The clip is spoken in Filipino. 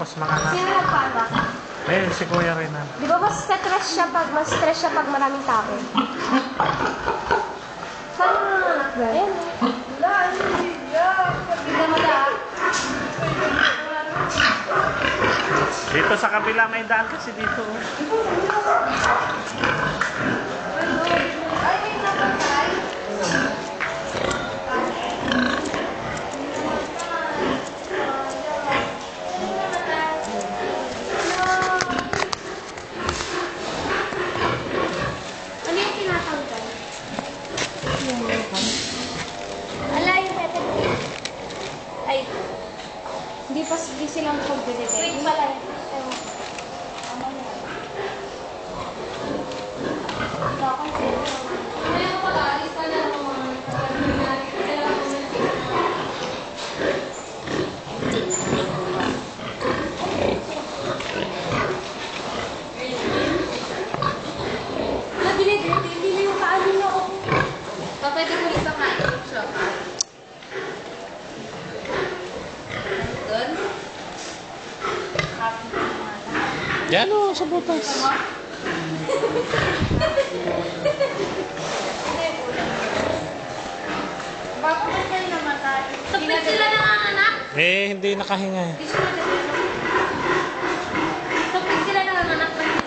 Tapos mga anak. Sino nagpaanak? Ayun, si Kuya rin na. Di ba mas stress siya pag maraming tao? Saan mo nanganak ba? Ayan. Hindi mada. Dito sa kabila may daan kasi dito. Ano yung tinatanggal? Ala, yung method. Ay, hindi silang pag-deliver. Wait pala. Ewan ko. Ano na? Kaya ko pala, alis pa na ako mga hindi na yung kaano niya ako. Pwede mo ulit ang kaano siya. Doon? Yan o, sa butas. Bakit kayo namatay? Tapos sila nanganganak? Eh, hindi nakahinga. Hindi sila nanganganak pa rin.